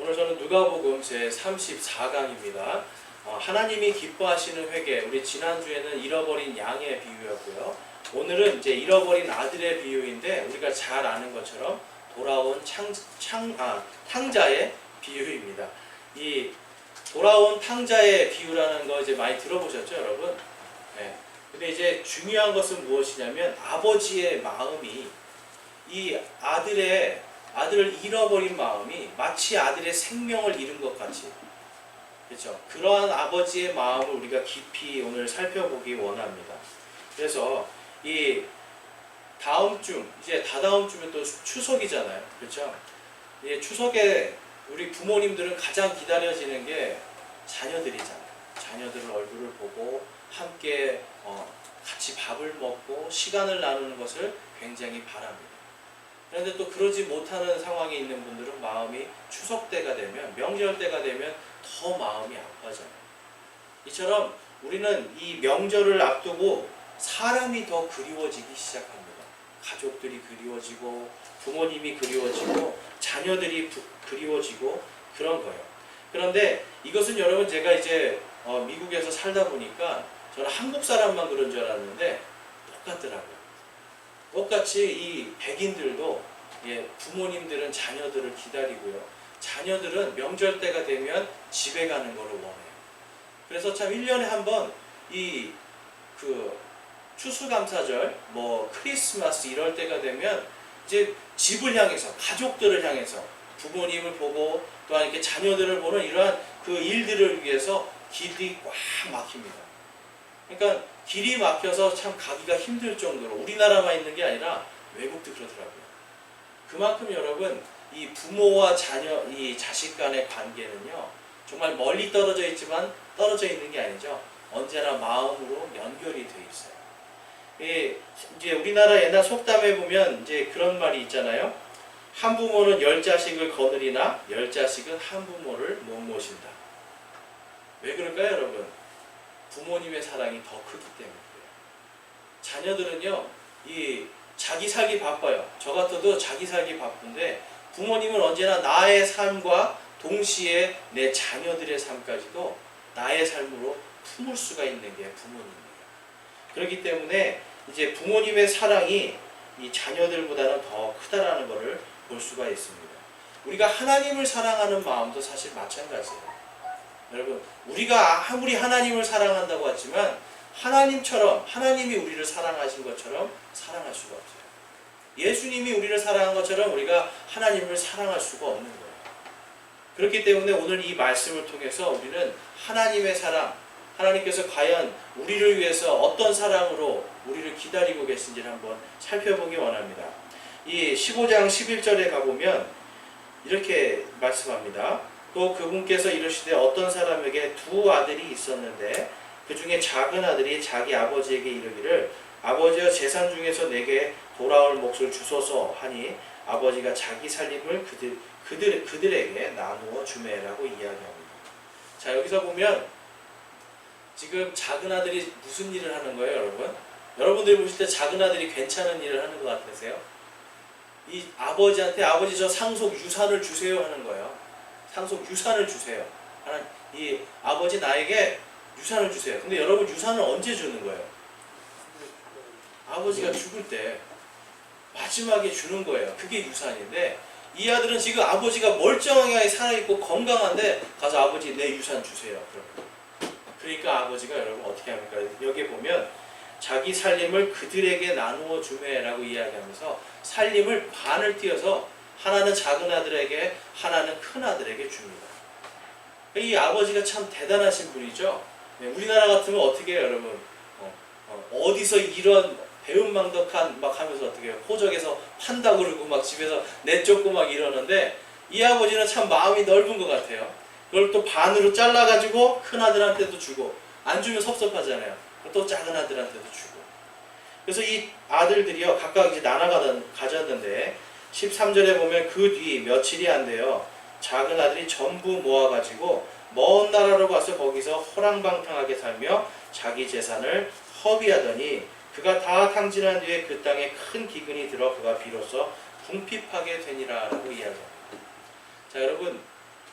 오늘 저는 누가복음 제 34강입니다. 하나님이 기뻐하시는 회개, 우리 지난주에는 잃어버린 양의 비유였고요. 오늘은 이제 잃어버린 아들의 비유인데 우리가 잘 아는 것처럼 돌아온 탕자의 비유입니다. 이 돌아온 탕자의 비유라는 거 이제 많이 들어보셨죠, 여러분? 네. 근데 이제 중요한 것은 무엇이냐면 아버지의 마음이 이 아들을 잃어버린 마음이 마치 아들의 생명을 잃은 것 같이, 그렇죠? 그러한 아버지의 마음을 우리가 깊이 오늘 살펴보기 원합니다. 그래서 이 다음 주, 이제 다다음 주면 또 추석이잖아요, 그렇죠? 이 추석에 우리 부모님들은 가장 기다려지는 게 자녀들이잖아요. 자녀들의 얼굴을 보고 함께 같이 밥을 먹고 시간을 나누는 것을 굉장히 바랍니다. 그런데 또 그러지 못하는 상황에 있는 분들은 마음이 추석 때가 되면, 명절 때가 되면 더 마음이 아파져요. 이처럼 우리는 이 명절을 앞두고 사람이 더 그리워지기 시작합니다. 가족들이 그리워지고 부모님이 그리워지고 자녀들이 그리워지고 그런 거예요. 그런데 이것은 여러분, 제가 이제 미국에서 살다 보니까 저는 한국 사람만 그런 줄 알았는데 똑같더라고요. 똑같이 이 백인들도 부모님들은 자녀들을 기다리고요. 자녀들은 명절 때가 되면 집에 가는 것을 원해요. 그래서 참 1년에 한 번 이 추수감사절, 크리스마스 이럴 때가 되면 이제 집을 향해서, 가족들을 향해서 부모님을 보고 또한 이렇게 자녀들을 보는 이러한 그 일들을 위해서 길이 꽉 막힙니다. 그러니까 길이 막혀서 참 가기가 힘들 정도로, 우리나라만 있는 게 아니라 외국도 그러더라고요. 그만큼 여러분, 이 부모와 자녀, 이 자식 간의 관계는요, 정말 멀리 떨어져 있지만 떨어져 있는 게 아니죠. 언제나 마음으로 연결이 돼 있어요. 이제 우리나라 옛날 속담에 보면 이제 그런 말이 있잖아요. 한 부모는 10자식을 거느리나 10자식은 한 부모를 못 모신다. 왜 그럴까요, 여러분? 부모님의 사랑이 더 크기 때문이에요. 자녀들은요, 자기 살기 바빠요. 저 같아도 자기 살기 바쁜데 부모님은 언제나 나의 삶과 동시에 내 자녀들의 삶까지도 나의 삶으로 품을 수가 있는 게 부모님이에요. 그렇기 때문에 이제 부모님의 사랑이 이 자녀들보다는 더 크다라는 것을 볼 수가 있습니다. 우리가 하나님을 사랑하는 마음도 사실 마찬가지예요. 여러분, 우리가 아무리 하나님을 사랑한다고 하지만 하나님처럼, 하나님이 우리를 사랑하신 것처럼 사랑할 수가 없어요. 예수님이 우리를 사랑한 것처럼 우리가 하나님을 사랑할 수가 없는 거예요. 그렇기 때문에 오늘 이 말씀을 통해서 우리는 하나님의 사랑, 하나님께서 과연 우리를 위해서 어떤 사랑으로 우리를 기다리고 계신지를 한번 살펴보기 원합니다. 이 15장 11절에 가보면 이렇게 말씀합니다. 또 그분께서 이르시되 어떤 사람에게 두 아들이 있었는데 그 중에 작은 아들이 자기 아버지에게 이르기를 아버지여 재산 중에서 내게 돌아올 몫을 주소서 하니 아버지가 자기 살림을 그들에게 나누어 주매라고 이야기합니다. 자, 여기서 보면 지금 작은 아들이 무슨 일을 하는 거예요, 여러분? 여러분들이 보실 때 작은 아들이 괜찮은 일을 하는 것 같으세요? 이 아버지한테 아버지 저 상속 유산을 주세요 하는 거예요. 상속 유산을 주세요. 이 아버지 나에게 유산을 주세요. 근데 여러분, 유산을 언제 주는 거예요? 아버지가 죽을 때 마지막에 주는 거예요. 그게 유산인데 이 아들은 지금 아버지가 멀쩡하게 살아있고 건강한데 가서 아버지 내 유산 주세요. 그러니까 아버지가 여러분 어떻게 합니까? 여기 보면 자기 살림을 그들에게 나누어 주매라고 이야기하면서 살림을 반을 띄어서 하나는 작은 아들에게, 하나는 큰 아들에게 줍니다. 이 아버지가 참 대단하신 분이죠. 우리나라 같으면 어떻게 해요, 여러분? 어디서 이런 배은망덕한 막 하면서 어떻게 해요? 호적에서 판다고 그러고 막 집에서 내쫓고 막 이러는데 이 아버지는 참 마음이 넓은 것 같아요. 그걸 또 반으로 잘라가지고 큰 아들한테도 주고, 안 주면 섭섭하잖아요. 또 작은 아들한테도 주고. 그래서 이 아들들이요, 각각 이제 가졌는데 13절에 보면 그 뒤 며칠이 안 돼요. 작은 아들이 전부 모아가지고 먼 나라로 가서 거기서 호랑방탕하게 살며 자기 재산을 허비하더니 그가 다 탕진한 뒤에 그 땅에 큰 기근이 들어 그가 비로소 궁핍하게 되니라 라고 이야기합니다. 자, 여러분,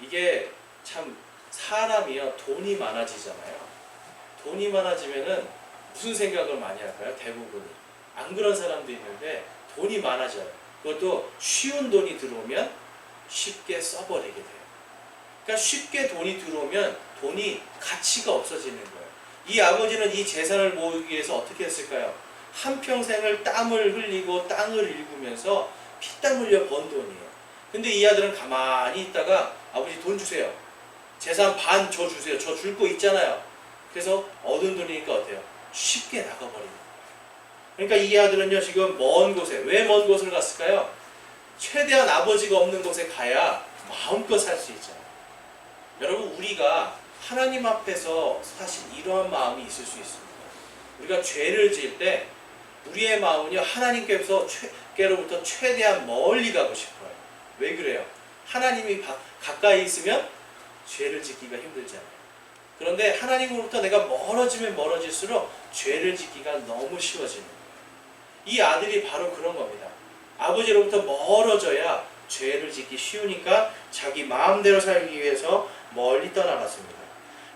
이게 참 사람이요 돈이 많아지잖아요. 돈이 많아지면은 무슨 생각을 많이 할까요? 대부분이 안 그런 사람도 있는데 돈이 많아져요. 그것도 쉬운 돈이 들어오면 쉽게 써버리게 돼요. 그러니까 쉽게 돈이 들어오면 돈이 가치가 없어지는 거예요. 이 아버지는 이 재산을 모으기 위해서 어떻게 했을까요? 한평생을 땀을 흘리고 땅을 일구면서 피땀 흘려 번 돈이에요. 근데 이 아들은 가만히 있다가 아버지 돈 주세요. 재산 반 저 주세요. 저 줄 거 있잖아요. 그래서 얻은 돈이니까 어때요? 쉽게 나가버리는 거예요. 그러니까 이 아들은요 지금 먼 곳에, 왜 먼 곳을 갔을까요? 최대한 아버지가 없는 곳에 가야 마음껏 살 수 있잖아요. 여러분 우리가 하나님 앞에서 사실 이러한 마음이 있을 수 있습니다. 우리가 죄를 지을 때 우리의 마음은요 하나님께로부터 최대한 멀리 가고 싶어요. 왜 그래요? 하나님이 가까이 있으면 죄를 짓기가 힘들잖아요. 그런데 하나님으로부터 내가 멀어지면 멀어질수록 죄를 짓기가 너무 쉬워지는 거예요. 이 아들이 바로 그런 겁니다. 아버지로부터 멀어져야 죄를 짓기 쉬우니까 자기 마음대로 살기 위해서 멀리 떠나갔습니다.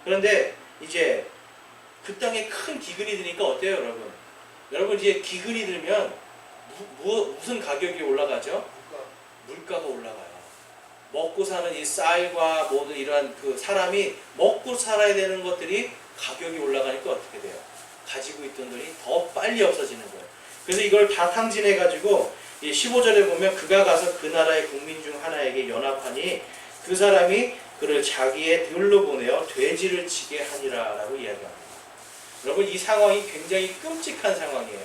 그런데 이제 그 땅에 큰 기근이 드니까 어때요, 여러분? 여러분 이제 기근이 들면 무슨 가격이 올라가죠? 물가가 올라가요. 먹고 사는 이 쌀과 모든 이러한 그 사람이 먹고 살아야 되는 것들이 가격이 올라가니까 어떻게 돼요? 가지고 있던 돈이 더 빨리 없어지는 거예요. 그래서 이걸 다 탕진해가지고 15절에 보면 그가 가서 그 나라의 국민 중 하나에게 연합하니 그 사람이 그를 자기의 들로 보내어 돼지를 치게 하니라 라고 이야기합니다. 여러분 이 상황이 굉장히 끔찍한 상황이에요.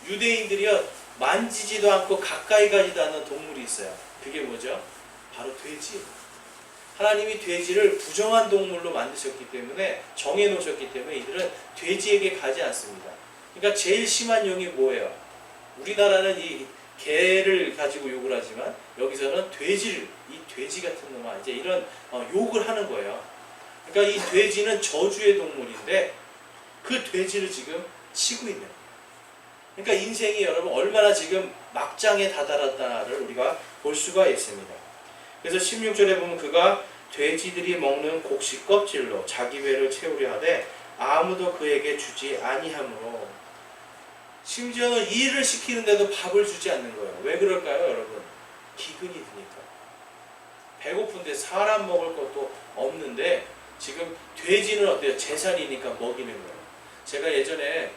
유대인들이요 만지지도 않고 가까이 가지도 않는 동물이 있어요. 그게 뭐죠? 바로 돼지예요. 하나님이 돼지를 부정한 동물로 만드셨기 때문에 정해놓으셨기 때문에 이들은 돼지에게 가지 않습니다. 그러니까 제일 심한 용이 뭐예요? 우리나라는 이 개를 가지고 욕을 하지만 여기서는 돼지를 이 돼지 같은 놈아 이제 이런 욕을 하는 거예요. 그러니까 이 돼지는 저주의 동물인데 그 돼지를 지금 치고 있는 거예요. 그러니까 인생이 여러분 얼마나 지금 막장에 다다랐다를 우리가 볼 수가 있습니다. 그래서 16절에 보면 그가 돼지들이 먹는 곡식 껍질로 자기 배를 채우려 하되 아무도 그에게 주지 아니하므로 심지어는 일을 시키는데도 밥을 주지 않는 거예요. 왜 그럴까요, 여러분? 기근이 드니까. 배고픈데 사람 먹을 것도 없는데 지금 돼지는 어때요? 재산이니까 먹이는 거예요. 제가 예전에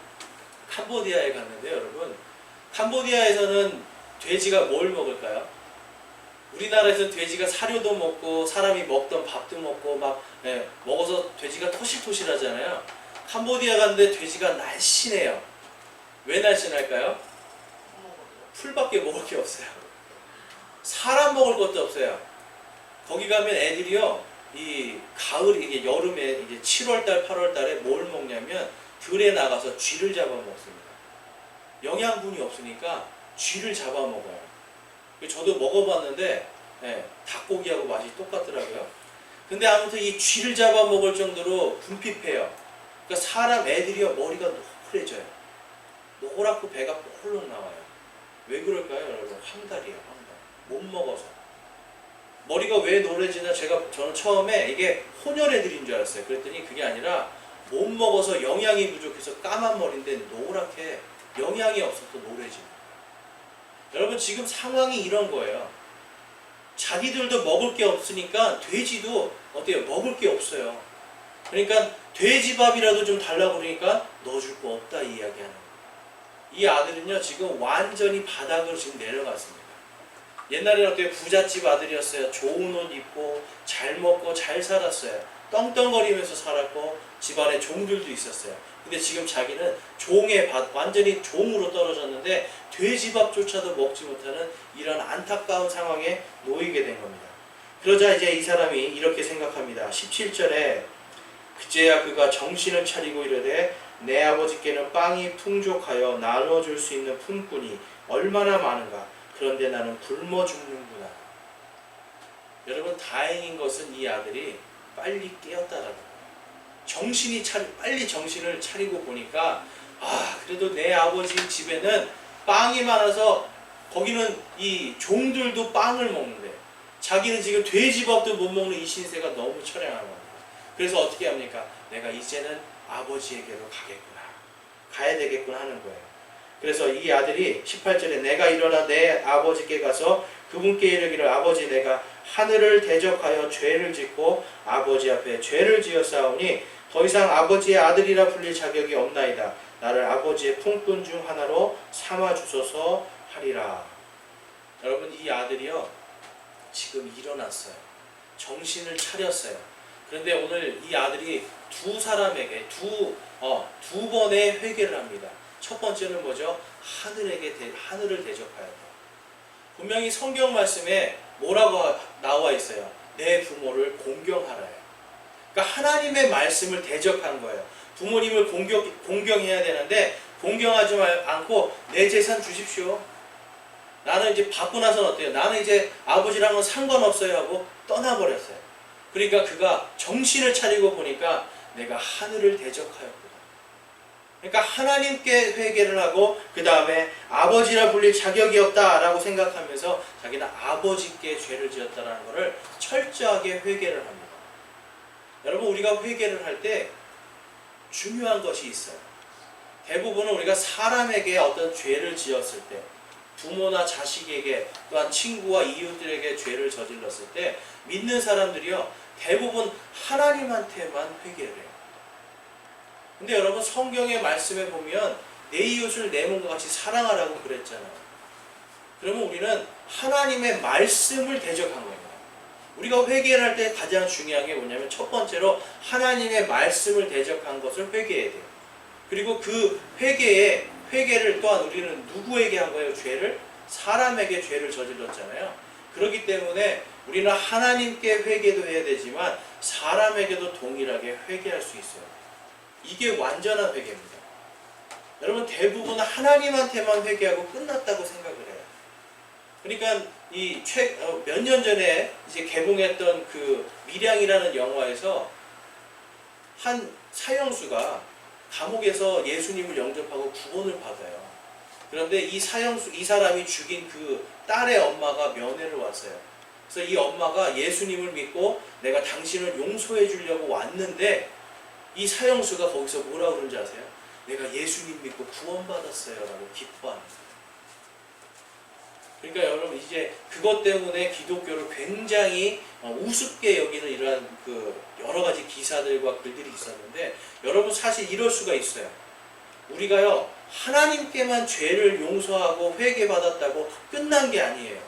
캄보디아에 갔는데 여러분 캄보디아에서는 돼지가 뭘 먹을까요? 우리나라에서는 돼지가 사료도 먹고 사람이 먹던 밥도 먹고 막 먹어서 돼지가 토실토실하잖아요. 캄보디아 갔는데 돼지가 날씬해요. 왜 날씬할까요? 풀밖에 먹을 게 없어요. 사람 먹을 것도 없어요. 거기 가면 애들이요, 이 가을 이게 여름에 이제 7월달, 8월달에 뭘 먹냐면 들에 나가서 쥐를 잡아 먹습니다. 영양분이 없으니까 쥐를 잡아 먹어요. 저도 먹어봤는데 닭고기하고 맛이 똑같더라고요. 근데 아무튼 이 쥐를 잡아 먹을 정도로 분핍해요. 그러니까 사람 애들이요 머리가 노래져요. 노랗고 배가 꼴록 나와요. 왜 그럴까요, 여러분? 황달이에요, 황달. 못 먹어서. 머리가 왜 노래지나 저는 처음에 이게 혼혈애들인 줄 알았어요. 그랬더니 그게 아니라 못 먹어서 영양이 부족해서 까만 머리인데 노랗게 영양이 없어서 노래지는 거예요. 여러분 지금 상황이 이런 거예요. 자기들도 먹을 게 없으니까 돼지도 어때요? 먹을 게 없어요. 그러니까 돼지밥이라도 좀 달라고 그러니까 넣어줄 거 없다 이 이야기하는 거예요. 이 아들은요 지금 완전히 바닥으로 지금 내려갔습니다. 옛날에는 어때요? 부잣집 아들이었어요. 좋은 옷 입고 잘 먹고 잘 살았어요. 떵떵거리면서 살았고 집안에 종들도 있었어요. 근데 지금 자기는 완전히 종으로 떨어졌는데 돼지밥조차도 먹지 못하는 이런 안타까운 상황에 놓이게 된 겁니다. 그러자 이제 이 사람이 이렇게 생각합니다. 17절에 그제야 그가 정신을 차리고 이르되 내 아버지께는 빵이 풍족하여 나눠줄 수 있는 품꾼이 얼마나 많은가. 그런데 나는 굶어 죽는구나. 여러분 다행인 것은 이 아들이 빨리 깨었다라는 거예요. 빨리 정신을 차리고 보니까 그래도 내 아버지 집에는 빵이 많아서 거기는 이 종들도 빵을 먹는데 자기는 지금 돼지밥도 못 먹는 이 신세가 너무 처량한 겁니다. 그래서 어떻게 합니까? 내가 이제는 아버지에게로 가겠구나. 가야 되겠구나 하는 거예요. 그래서 이 아들이 18절에 내가 일어나 내 아버지께 가서 그분께 이르기를 아버지 내가 하늘을 대적하여 죄를 짓고 아버지 앞에 죄를 지었사오니 더 이상 아버지의 아들이라 불릴 자격이 없나이다. 나를 아버지의 품꾼 중 하나로 삼아 주소서 하리라. 여러분 이 아들이요 지금 일어났어요. 정신을 차렸어요. 그런데 오늘 이 아들이 두 사람에게 두 번의 회개를 합니다. 첫 번째는 뭐죠? 하늘을 대적하였다. 분명히 성경 말씀에 뭐라고 나와 있어요? 내 부모를 공경하라요. 그러니까 하나님의 말씀을 대적한 거예요. 부모님을 공경해야 되는데 공경하지 않고 내 재산 주십시오. 나는 이제 받고 나서는 어때요? 나는 이제 아버지랑은 상관없어요 하고 떠나버렸어요. 그러니까 그가 정신을 차리고 보니까 내가 하늘을 대적하였구나. 그러니까 하나님께 회개를 하고 그 다음에 아버지라 불릴 자격이 없다라고 생각하면서 자기는 아버지께 죄를 지었다라는 것을 철저하게 회개를 합니다. 여러분 우리가 회개를 할 때 중요한 것이 있어요. 대부분은 우리가 사람에게 어떤 죄를 지었을 때 부모나 자식에게 또한 친구와 이웃들에게 죄를 저질렀을 때 믿는 사람들이요 대부분 하나님한테만 회개를 해요. 근데 여러분 성경의 말씀에 보면 내 이웃을 내 몸과 같이 사랑하라고 그랬잖아요. 그러면 우리는 하나님의 말씀을 대적한 겁니다. 우리가 회개를 할 때 가장 중요한 게 뭐냐면 첫 번째로 하나님의 말씀을 대적한 것을 회개해야 돼요. 그리고 그 회개를 또한 우리는 누구에게 한 거예요? 죄를? 사람에게 죄를 저질렀잖아요. 그렇기 때문에 우리는 하나님께 회개도 해야 되지만 사람에게도 동일하게 회개할 수 있어요. 이게 완전한 회개입니다. 여러분 대부분 하나님한테만 회개하고 끝났다고 생각을 해요. 그러니까 이 몇 년 전에 이제 개봉했던 그 밀양이라는 영화에서 한 사형수가 감옥에서 예수님을 영접하고 구원을 받아요. 그런데 이 사람이 죽인 그 딸의 엄마가 면회를 왔어요. 그래서 이 엄마가 예수님을 믿고 내가 당신을 용서해 주려고 왔는데 이 사형수가 거기서 뭐라고 그런지 아세요? 내가 예수님 믿고 구원받았어요 라고 기뻐합니다. 그러니까 여러분 이제 그것 때문에 기독교를 굉장히 우습게 여기는 이러한 그 여러 가지 기사들과 글들이 있었는데 여러분 사실 이럴 수가 있어요. 우리가요 하나님께만 죄를 용서하고 회개받았다고 끝난 게 아니에요.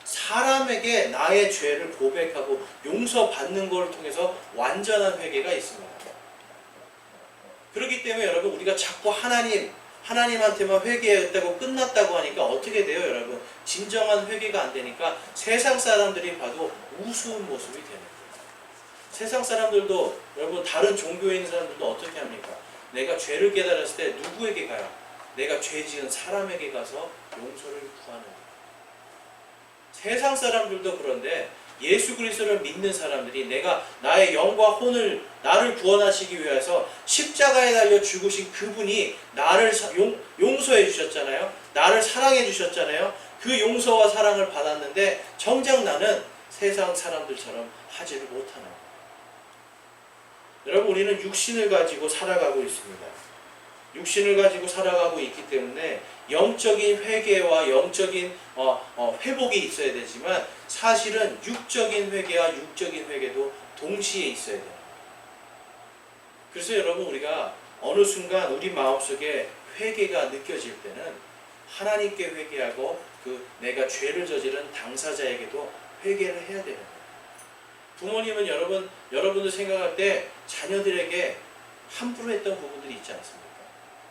사람에게 나의 죄를 고백하고 용서받는 걸 통해서 완전한 회개가 있습니다. 그렇기 때문에 여러분 우리가 자꾸 하나님한테만 회개했다고 끝났다고 하니까 어떻게 돼요 여러분? 진정한 회개가 안 되니까 세상 사람들이 봐도 우스운 모습이 되는 거예요. 세상 사람들도 여러분 다른 종교에 있는 사람들도 어떻게 합니까? 내가 죄를 깨달았을 때 누구에게 가요? 내가 죄 지은 사람에게 가서 용서를 구하는 거예요. 세상 사람들도 그런데 예수 그리스도를 믿는 사람들이 내가 나의 영과 혼을 나를 구원하시기 위해서 십자가에 달려 죽으신 그분이 나를 용서해 주셨잖아요. 나를 사랑해 주셨잖아요. 그 용서와 사랑을 받았는데 정작 나는 세상 사람들처럼 하지를 못하는 거예요. 여러분 우리는 육신을 가지고 살아가고 있습니다. 육신을 가지고 살아가고 있기 때문에 영적인 회개와 영적인 회복이 있어야 되지만 사실은 육적인 회개와 육적인 회개도 동시에 있어야 돼요. 그래서 여러분 우리가 어느 순간 우리 마음속에 회개가 느껴질 때는 하나님께 회개하고 그 내가 죄를 저지른 당사자에게도 회개를 해야 되는 거예요. 부모님은 여러분들 생각할 때 자녀들에게 함부로 했던 부분들이 있지 않습니까?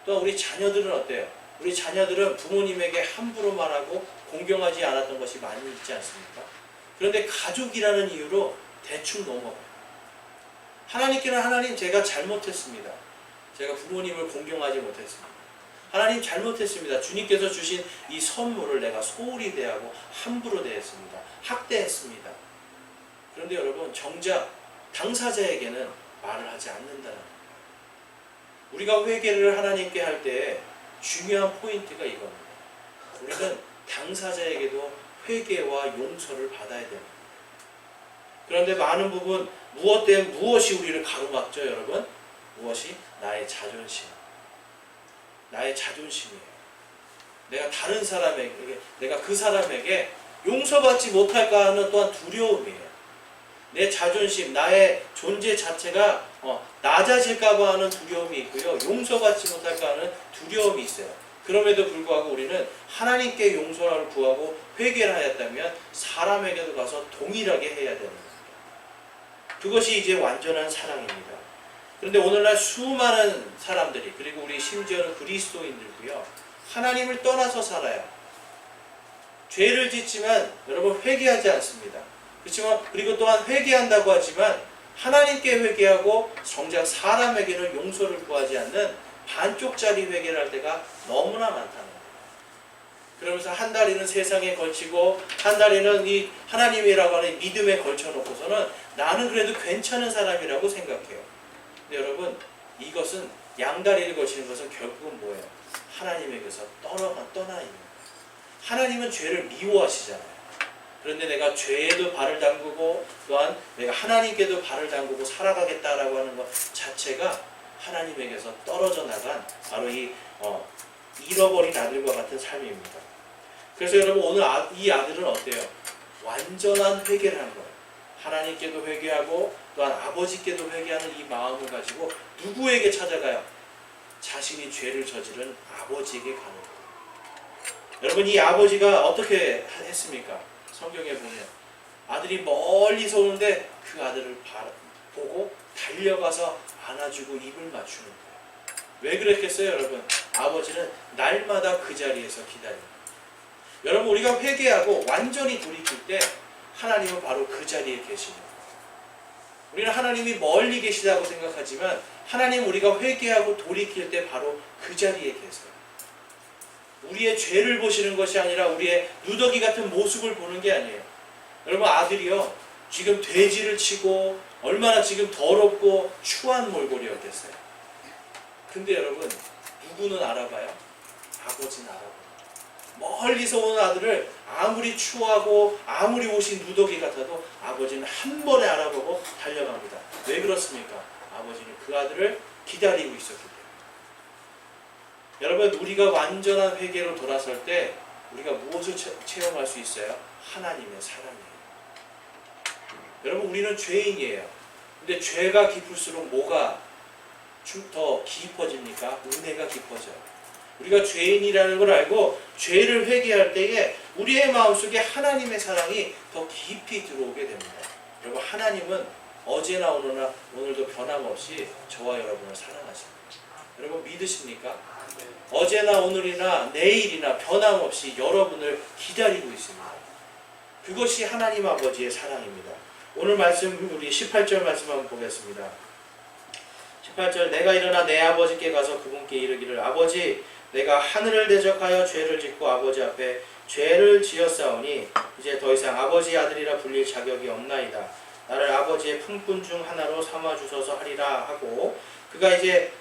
또 우리 자녀들은 어때요? 우리 자녀들은 부모님에게 함부로 말하고 공경하지 않았던 것이 많이 있지 않습니까? 그런데 가족이라는 이유로 대충 넘어가요. 하나님께는 하나님 제가 잘못했습니다. 제가 부모님을 공경하지 못했습니다. 하나님 잘못했습니다. 주님께서 주신 이 선물을 내가 소홀히 대하고 함부로 대했습니다. 학대했습니다. 그런데 여러분 정작 당사자에게는 말을 하지 않는다는 거예요. 우리가 회개를 하나님께 할 때 중요한 포인트가 이겁니다. 우리는 당사자에게도 회개와 용서를 받아야 됩니다. 그런데 많은 부분 무엇이 우리를 가로막죠, 여러분? 무엇이? 나의 자존심. 나의 자존심이에요. 내가 다른 사람에게, 내가 그 사람에게 용서받지 못할까 하는 또한 두려움이에요. 내 자존심, 나의 존재 자체가 낮아질까봐 하는 두려움이 있고요. 용서받지 못할까 하는 두려움이 있어요. 그럼에도 불구하고 우리는 하나님께 용서를 구하고 회개를 하였다면 사람에게도 가서 동일하게 해야 되는 겁니다. 그것이 이제 완전한 사랑입니다. 그런데 오늘날 수많은 사람들이, 그리고 우리 심지어는 그리스도인들도요, 하나님을 떠나서 살아요. 죄를 짓지만 여러분 회개하지 않습니다. 그렇지만 그리고 또한 회개한다고 하지만 하나님께 회개하고 정작 사람에게는 용서를 구하지 않는 반쪽짜리 회개를 할 때가 너무나 많다는 거예요. 그러면서 한 다리는 세상에 걸치고 한 다리는 이 하나님이라고 하는 믿음에 걸쳐놓고서는 나는 그래도 괜찮은 사람이라고 생각해요. 근데 여러분, 이것은 양다리를 걸치는 것은 결국은 뭐예요? 하나님에게서 떠나 있는 거예요. 하나님은 죄를 미워하시잖아요. 그런데 내가 죄에도 발을 담그고 또한 내가 하나님께도 발을 담그고 살아가겠다라고 하는 것 자체가 하나님에게서 떨어져 나간 바로 이 잃어버린 아들과 같은 삶입니다. 그래서 여러분, 오늘 이 아들은 어때요? 완전한 회개를 한 거예요. 하나님께도 회개하고 또한 아버지께도 회개하는 이 마음을 가지고 누구에게 찾아가요? 자신이 죄를 저지른 아버지에게 가는 거예요. 여러분, 이 아버지가 어떻게 했습니까? 성경에 보면 아들이 멀리서 오는데 그 아들을 보고 달려가서 안아주고 입을 맞추는 거예요. 왜 그랬겠어요, 여러분? 아버지는 날마다 그 자리에서 기다립니다. 여러분, 우리가 회개하고 완전히 돌이킬 때 하나님은 바로 그 자리에 계십니다. 우리는 하나님이 멀리 계시다고 생각하지만 하나님, 우리가 회개하고 돌이킬 때 바로 그 자리에 계세요. 우리의 죄를 보시는 것이 아니라 우리의 누더기 같은 모습을 보는 게 아니에요. 여러분, 아들이요, 지금 돼지를 치고 얼마나 지금 더럽고 추한 몰골이었겠어요. 근데 여러분, 누구는 알아봐요? 아버지는 알아봐요. 멀리서 오는 아들을 아무리 추하고 아무리 옷이 누더기 같아도 아버지는 한 번에 알아보고 달려갑니다. 왜 그렇습니까? 아버지는 그 아들을 기다리고 있었기 때문에. 여러분, 우리가 완전한 회개로 돌아설 때 우리가 무엇을 체험할 수 있어요? 하나님의 사랑이에요. 여러분, 우리는 죄인이에요. 근데 죄가 깊을수록 뭐가 더 깊어집니까? 은혜가 깊어져요. 우리가 죄인이라는 걸 알고 죄를 회개할 때에 우리의 마음속에 하나님의 사랑이 더 깊이 들어오게 됩니다. 여러분, 하나님은 어제나 오늘도 변함없이 저와 여러분을 사랑하십니다. 여러분, 믿으십니까? 어제나 오늘이나 내일이나 변함없이 여러분을 기다리고 있습니다. 그것이 하나님 아버지의 사랑입니다. 오늘 말씀, 우리 18절 말씀 한번 보겠습니다. 18절, 내가 일어나 내 아버지께 가서 그분께 이르기를, 아버지, 내가 하늘을 대적하여 죄를 짓고 아버지 앞에 죄를 지었사오니 이제 더 이상 아버지의 아들이라 불릴 자격이 없나이다. 나를 아버지의 품꾼 중 하나로 삼아주소서 하리라 하고, 그가 이제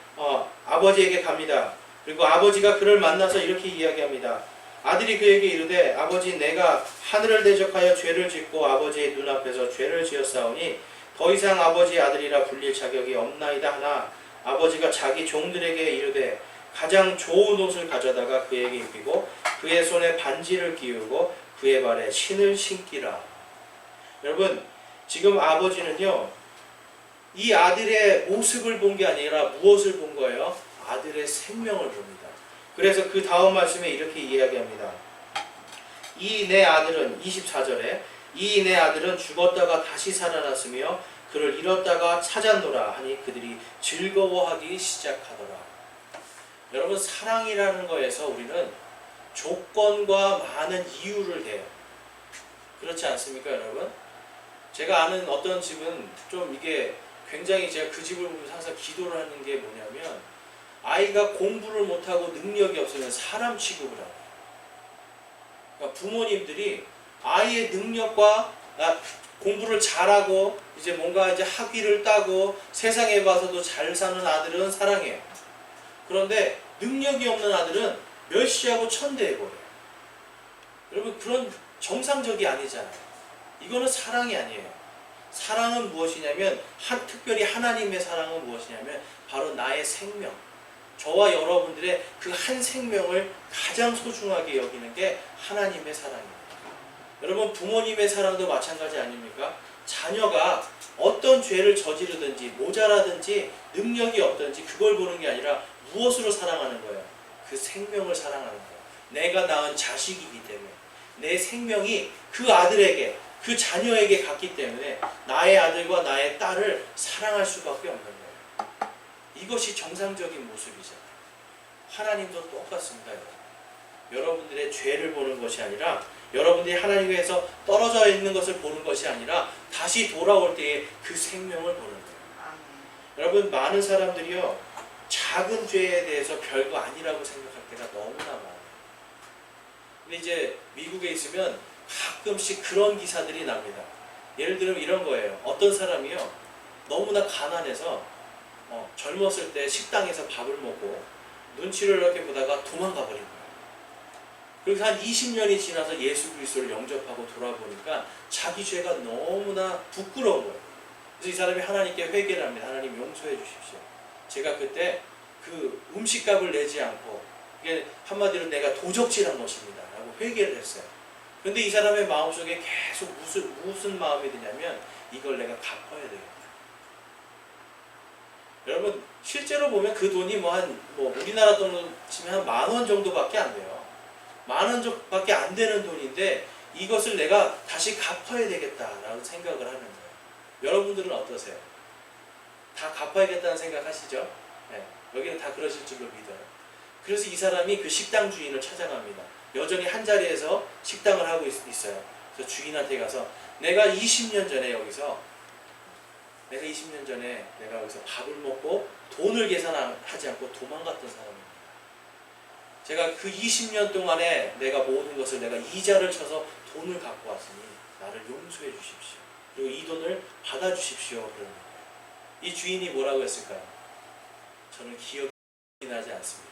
아버지에게 갑니다. 그리고 아버지가 그를 만나서 이렇게 이야기합니다. 아들이 그에게 이르되, 아버지, 내가 하늘을 대적하여 죄를 짓고 아버지의 눈앞에서 죄를 지었사오니 더 이상 아버지의 아들이라 불릴 자격이 없나이다 하나, 아버지가 자기 종들에게 이르되 가장 좋은 옷을 가져다가 그에게 입히고 그의 손에 반지를 끼우고 그의 발에 신을 신기라. 여러분, 지금 아버지는요, 이 아들의 모습을 본 게 아니라 무엇을 본 거예요? 아들의 생명을 봅니다. 그래서 그 다음 말씀에 이렇게 이야기합니다. 이 내 아들은, 24절에 이 내 아들은 죽었다가 다시 살아났으며 그를 잃었다가 찾았노라 하니 그들이 즐거워하기 시작하더라. 여러분, 사랑이라는 거에서 우리는 조건과 많은 이유를 대요. 그렇지 않습니까, 여러분? 제가 아는 어떤 집은 좀 이게 굉장히, 제가 그 집을 보면서 항상 기도를 하는 게 뭐냐면, 아이가 공부를 못하고 능력이 없으면 사람 취급을 하고, 그러니까 부모님들이 아이의 능력과 공부를 잘하고 이제 뭔가 이제 학위를 따고 세상에 봐서도 잘 사는 아들은 사랑해요. 그런데 능력이 없는 아들은 멸시하고 천대해버려요. 여러분, 그런 정상적이 아니잖아요. 이거는 사랑이 아니에요. 사랑은 무엇이냐면 특별히 하나님의 사랑은 무엇이냐면 바로 나의 생명, 저와 여러분들의 그 한 생명을 가장 소중하게 여기는 게 하나님의 사랑입니다. 여러분, 부모님의 사랑도 마찬가지 아닙니까? 자녀가 어떤 죄를 저지르든지 모자라든지 능력이 없든지 그걸 보는 게 아니라 무엇으로 사랑하는 거예요? 그 생명을 사랑하는 거예요. 내가 낳은 자식이기 때문에 내 생명이 그 아들에게, 그 자녀에게 갔기 때문에 나의 아들과 나의 딸을 사랑할 수밖에 없는 거예요. 이것이 정상적인 모습이잖아요. 하나님도 똑같습니다. 여러분들의 죄를 보는 것이 아니라, 여러분들이 하나님에서 떨어져 있는 것을 보는 것이 아니라 다시 돌아올 때의 그 생명을 보는 거예요. 여러분, 많은 사람들이요, 작은 죄에 대해서 별거 아니라고 생각할 때가 너무나 많아요. 근데 이제 미국에 있으면 가끔씩 그런 기사들이 납니다. 예를 들면 이런 거예요. 어떤 사람이요, 너무나 가난해서 젊었을 때 식당에서 밥을 먹고 눈치를 이렇게 보다가 도망가 버린 거예요. 그래서 한 20년이 지나서 예수 그리스도를 영접하고 돌아보니까 자기 죄가 너무나 부끄러운 거예요. 그래서 이 사람이 하나님께 회개를 합니다. 하나님, 용서해 주십시오. 제가 그때 그 음식값을 내지 않고, 이게 한마디로 내가 도적질한 것입니다 라고 회개를 했어요. 그런데 이 사람의 마음속에 계속 무슨 마음이 드냐면, 이걸 내가 갚아야 되겠다. 여러분, 실제로 보면 그 돈이 우리나라 돈으로 치면 한 10,000원 정도밖에 안 돼요. 10,000원 정도밖에 안 되는 돈인데 이것을 내가 다시 갚아야 되겠다라는 생각을 하는 거예요. 여러분들은 어떠세요? 다 갚아야겠다는 생각 하시죠? 네, 여기는 다 그러실 줄로 믿어요. 그래서 이 사람이 그 식당 주인을 찾아갑니다. 여전히 한 자리에서 식당을 하고 있어요. 그래서 주인한테 가서 내가 20년 전에 여기서 밥을 먹고 돈을 계산하지 않고 도망갔던 사람입니다. 제가 그 20년 동안에 내가 모든 것을 내가 이자를 쳐서 돈을 갖고 왔으니 나를 용서해 주십시오. 그리고 이 돈을 받아 주십시오. 그러는 거예요. 이 주인이 뭐라고 했을까요? 저는 기억이 나지 않습니다.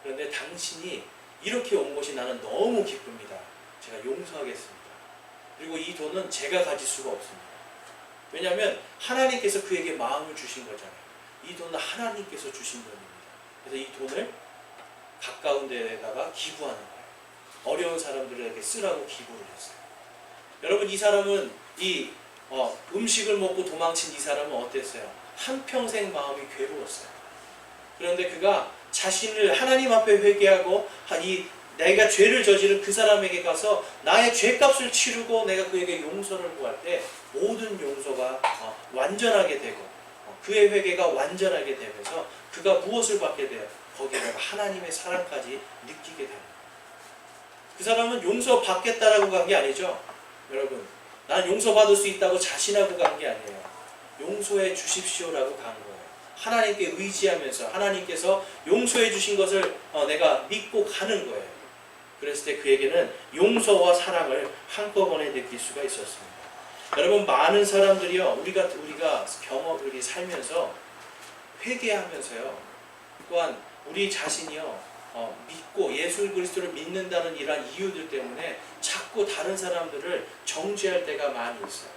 그런데 당신이 이렇게 온 것이 나는 너무 기쁩니다. 제가 용서하겠습니다. 그리고 이 돈은 제가 가질 수가 없습니다. 왜냐하면 하나님께서 그에게 마음을 주신 거잖아요. 이 돈은 하나님께서 주신 돈입니다. 그래서 이 돈을 가까운 데다가 기부하는 거예요. 어려운 사람들에게 쓰라고 기부를 했어요. 여러분, 이 사람은 음식을 먹고 도망친 이 사람은 어땠어요? 한평생 마음이 괴로웠어요. 그런데 그가 자신을 하나님 앞에 회개하고 내가 죄를 저지른 그 사람에게 가서 나의 죄값을 치르고 내가 그에게 용서를 구할 때 모든 용서가 완전하게 되고 그의 회개가 완전하게 되면서 그가 무엇을 받게 돼요? 거기에다가 하나님의 사랑까지 느끼게 됩니다. 그 사람은 용서받겠다라고 간 게 아니죠. 여러분, 난 용서받을 수 있다고 자신하고 간 게 아니에요. 용서해 주십시오라고 간 거예요. 하나님께 의지하면서 하나님께서 용서해 주신 것을 내가 믿고 가는 거예요. 그랬을 때 그에게는 용서와 사랑을 한꺼번에 느낄 수가 있었습니다. 여러분, 많은 사람들이요, 우리가 우리 살면서 회개하면서요, 또한 우리 자신이요, 믿고 예수 그리스도를 믿는다는 이러한 이유들 때문에 자꾸 다른 사람들을 정죄할 때가 많이 있어요.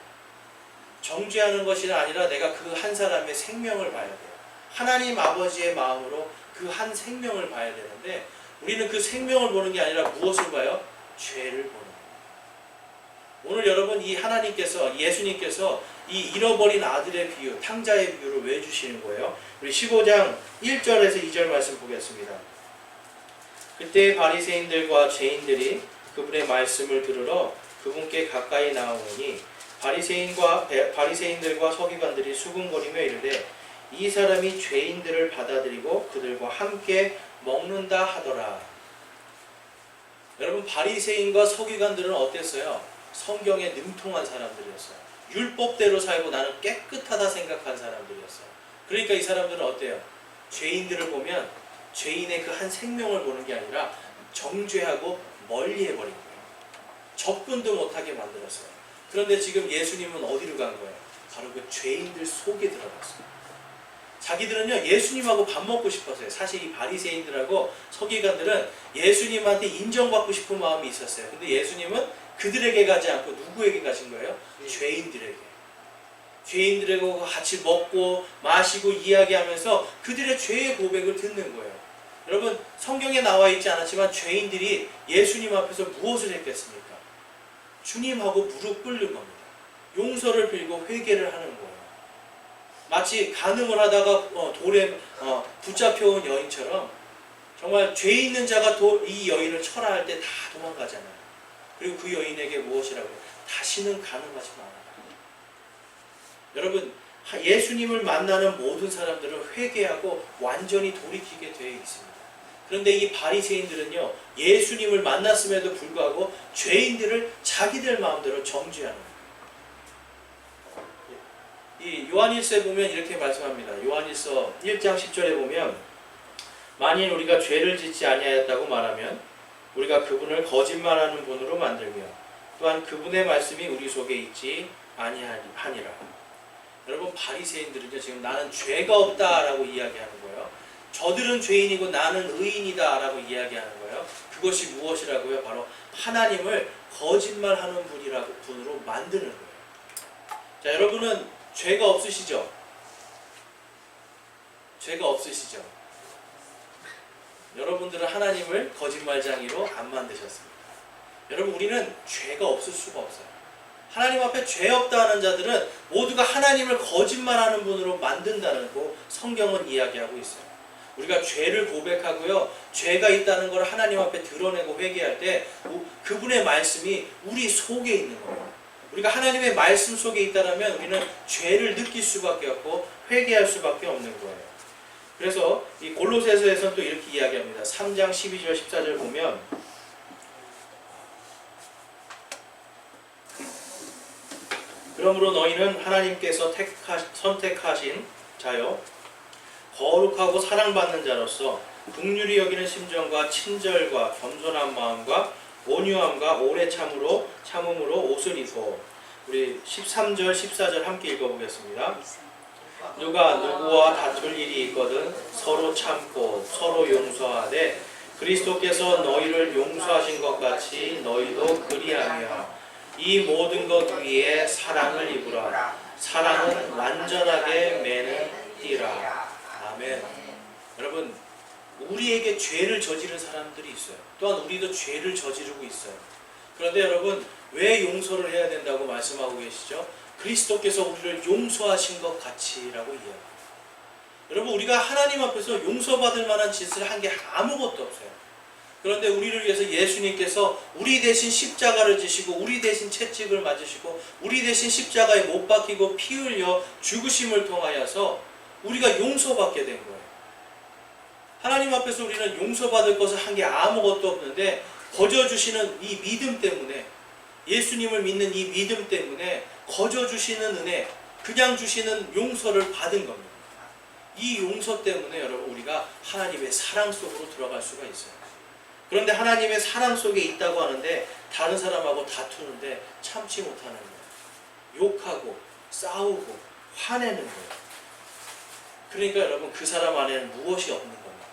정죄하는 것이 아니라 내가 그 한 사람의 생명을 봐야 돼요. 하나님 아버지의 마음으로 그 한 생명을 봐야 되는데 우리는 그 생명을 보는 게 아니라 무엇을 봐요? 죄를 보는 거예요. 오늘 여러분, 이 하나님께서, 예수님께서 이 잃어버린 아들의 비유, 탕자의 비유를 왜 주시는 거예요? 우리 15장 1절에서 2절 말씀 보겠습니다. 그때 바리새인들과 죄인들이 그분의 말씀을 들으러 그분께 가까이 나오니 바리새인들과 서기관들이 수군거리며 이르되 이 사람이 죄인들을 받아들이고 그들과 함께 먹는다 하더라. 여러분, 바리새인과 서기관들은 어땠어요? 성경에 능통한 사람들이었어요. 율법대로 살고 나는 깨끗하다 생각한 사람들이었어요. 그러니까 이 사람들은 어때요? 죄인들을 보면 죄인의 그 한 생명을 보는 게 아니라 정죄하고 멀리 해버린 거예요. 접근도 못하게 만들었어요. 그런데 지금 예수님은 어디로 간 거예요? 바로 그 죄인들 속에 들어갔어요. 자기들은요 예수님하고 밥 먹고 싶었어요. 사실 이 바리새인들하고 서기관들은 예수님한테 인정받고 싶은 마음이 있었어요. 근데 예수님은 그들에게 가지 않고 누구에게 가신 거예요? 죄인들에게. 죄인들하고 같이 먹고 마시고 이야기하면서 그들의 죄의 고백을 듣는 거예요. 여러분, 성경에 나와 있지 않았지만 죄인들이 예수님 앞에서 무엇을 했겠습니까? 주님하고 무릎 꿇는 겁니다. 용서를 빌고 회개를 하는 거예요. 마치 간음을 하다가 돌에 붙잡혀온 여인처럼 정말 죄 있는 자가 이 여인을 철하할 때 다 도망가잖아요. 그리고 그 여인에게 무엇이라고 해요? 다시는 간음하지 마라. 여러분, 예수님을 만나는 모든 사람들은 회개하고 완전히 돌이키게 되어 있습니다. 그런데 이 바리새인들은요, 예수님을 만났음에도 불구하고 죄인들을 자기들 마음대로 정죄하는 거예요. 이 요한일서에 보면 이렇게 말씀합니다. 요한일서 1장 10절에 보면 만일 우리가 죄를 짓지 아니하였다고 말하면 우리가 그분을 거짓말하는 분으로 만들며 또한 그분의 말씀이 우리 속에 있지 아니하니라. 여러분, 바리새인들은요 지금 나는 죄가 없다라고 이야기하는 거예요. 저들은 죄인이고 나는 의인이다라고 이야기하는 거예요. 그것이 무엇이라고요? 바로 하나님을 거짓말하는 분으로 만드는 거예요. 자, 여러분은 죄가 없으시죠? 죄가 없으시죠? 여러분들은 하나님을 거짓말쟁이로 안 만드셨습니다. 여러분, 우리는 죄가 없을 수가 없어요. 하나님 앞에 죄 없다 하는 자들은 모두가 하나님을 거짓말하는 분으로 만든다는 거 성경은 이야기하고 있어요. 우리가 죄를 고백하고요, 죄가 있다는 걸 하나님 앞에 드러내고 회개할 때 그분의 말씀이 우리 속에 있는 거예요. 우리가 하나님의 말씀 속에 있다면 우리는 죄를 느낄 수밖에 없고 회개할 수밖에 없는 거예요. 그래서 이 골로새서에서는 또 이렇게 이야기합니다. 3장 12절 14절 보면 그러므로 너희는 하나님께서 선택하신 자요 거룩하고 사랑받는 자로서 긍휼히 여기는 심정과 친절과 겸손한 마음과 온유함과 오래 참음으로 옷을 입어. 우리 13절 14절 함께 읽어보겠습니다. 누가 누구와 다툴 일이 있거든 서로 참고 서로 용서하되 그리스도께서 너희를 용서하신 것 같이 너희도 그리하며 이 모든 것 위에 사랑을 입으라. 사랑은 완전하게 매는 띠라. 아멘. 여러분, 우리에게 죄를 저지른 사람들이 있어요. 또한 우리도 죄를 저지르고 있어요. 그런데 여러분, 왜 용서를 해야 된다고 말씀하고 계시죠? 그리스도께서 우리를 용서하신 것 같이라고 이야기해요. 여러분, 우리가 하나님 앞에서 용서받을 만한 짓을 한 게 아무것도 없어요. 그런데 우리를 위해서 예수님께서 우리 대신 십자가를 지시고 우리 대신 채찍을 맞으시고 우리 대신 십자가에 못 박히고 피 흘려 죽으심을 통하여서 우리가 용서받게 된 거예요. 하나님 앞에서 우리는 용서받을 것을 한 게 아무것도 없는데 거저 주시는 이 믿음 때문에, 예수님을 믿는 이 믿음 때문에 거저 주시는 은혜, 그냥 주시는 용서를 받은 겁니다. 이 용서 때문에 여러분 우리가 하나님의 사랑 속으로 들어갈 수가 있어요. 그런데 하나님의 사랑 속에 있다고 하는데 다른 사람하고 다투는데 참지 못하는 거예요. 욕하고 싸우고 화내는 거예요. 그러니까 여러분, 그 사람 안에는 무엇이 없는 겁니다.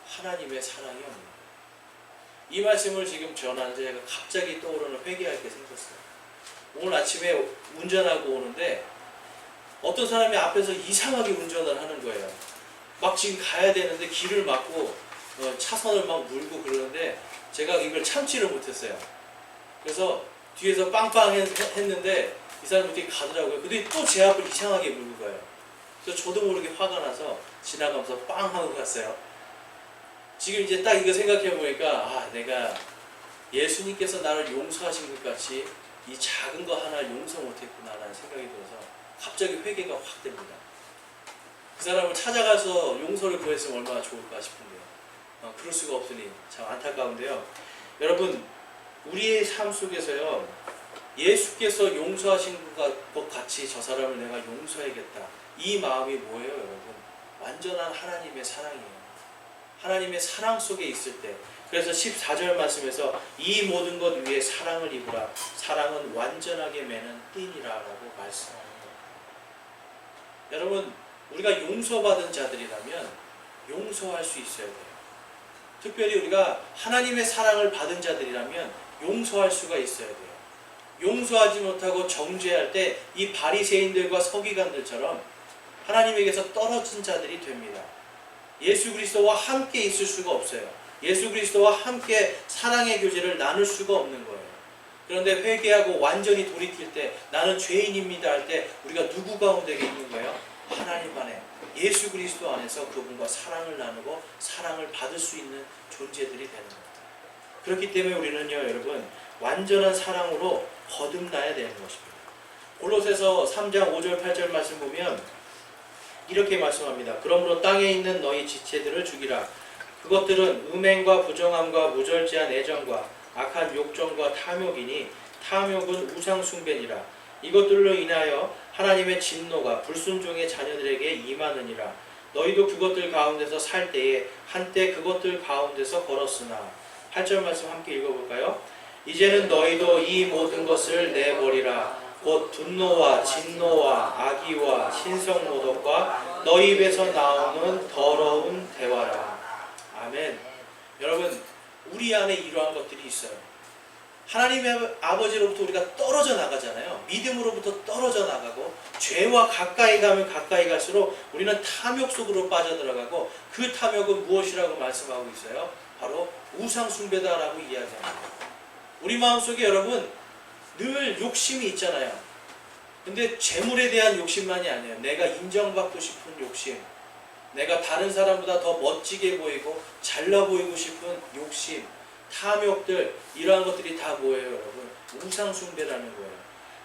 하나님의 사랑이 없는 거예요. 이 말씀을 지금 전하는데 제가 갑자기 떠오르는 회개할 게 생겼어요. 오늘 아침에 운전하고 오는데 어떤 사람이 앞에서 이상하게 운전을 하는 거예요. 막 지금 가야 되는데 길을 막고 차선을 막 물고 그러는데 제가 이걸 참지를 못했어요. 그래서 뒤에서 빵빵 했는데 이 사람이 어떻게 가더라고요. 근데 또 제 앞을 이상하게 물고 가요. 그래서 저도 모르게 화가 나서 지나가면서 빵 하고 갔어요. 지금 이제 딱 이거 생각해 보니까 내가 예수님께서 나를 용서하신 것 같이 이 작은 거 하나 용서 못했구나라는 생각이 들어서 갑자기 회개가 확 됩니다. 그 사람을 찾아가서 용서를 구했으면 얼마나 좋을까 싶은데요. 그럴 수가 없으니 참 안타까운데요. 여러분, 우리의 삶 속에서요, 예수께서 용서하신 것 같이 저 사람을 내가 용서해야겠다. 이 마음이 뭐예요, 여러분? 완전한 하나님의 사랑이에요. 하나님의 사랑 속에 있을 때. 그래서 14절 말씀에서 이 모든 것 위에 사랑을 입으라. 사랑은 완전하게 매는 띠니라 라고 말씀합니다. 여러분, 우리가 용서받은 자들이라면 용서할 수 있어야 돼요. 특별히 우리가 하나님의 사랑을 받은 자들이라면 용서할 수가 있어야 돼요. 용서하지 못하고 정죄할 때 이 바리새인들과 서기관들처럼 하나님에게서 떨어진 자들이 됩니다. 예수 그리스도와 함께 있을 수가 없어요. 예수 그리스도와 함께 사랑의 교제를 나눌 수가 없는 거예요. 그런데 회개하고 완전히 돌이킬 때 나는 죄인입니다 할 때 우리가 누구 가운데 있는 거예요? 하나님 안에 예수 그리스도 안에서 그분과 사랑을 나누고 사랑을 받을 수 있는 존재들이 되는 겁니다. 그렇기 때문에 우리는요 여러분 완전한 사랑으로 거듭나야 되는 것입니다. 골로새서 3장 5절 8절 말씀 보면 이렇게 말씀합니다. 그러므로 땅에 있는 너희 지체들을 죽이라. 그것들은 음행과 부정함과 무절제한 애정과 악한 욕정과 탐욕이니 탐욕은 우상 숭배니라. 이것들로 인하여 하나님의 진노가 불순종의 자녀들에게 임하느니라. 너희도 그것들 가운데서 살 때에 한때 그것들 가운데서 걸었으나. 8절 말씀 함께 읽어볼까요? 이제는 너희도 이 모든 것을 내버리라. 곧 분노와 진노와 악의와 신성모독과 너희 입에서 나오는 더러운 대화라. 아멘. 여러분 우리 안에 이러한 것들이 있어요. 하나님의 아버지로부터 우리가 떨어져 나가잖아요. 믿음으로부터 떨어져 나가고 죄와 가까이 가면 가까이 갈수록 우리는 탐욕 속으로 빠져들어가고 그 탐욕은 무엇이라고 말씀하고 있어요? 바로 우상 숭배다라고 이야기합니다. 우리 마음속에 여러분 늘 욕심이 있잖아요. 근데 재물에 대한 욕심만이 아니에요. 내가 인정받고 싶은 욕심, 내가 다른 사람보다 더 멋지게 보이고 잘나 보이고 싶은 욕심, 탐욕들, 이러한 것들이 다 뭐예요 여러분? 우상 숭배라는 거예요.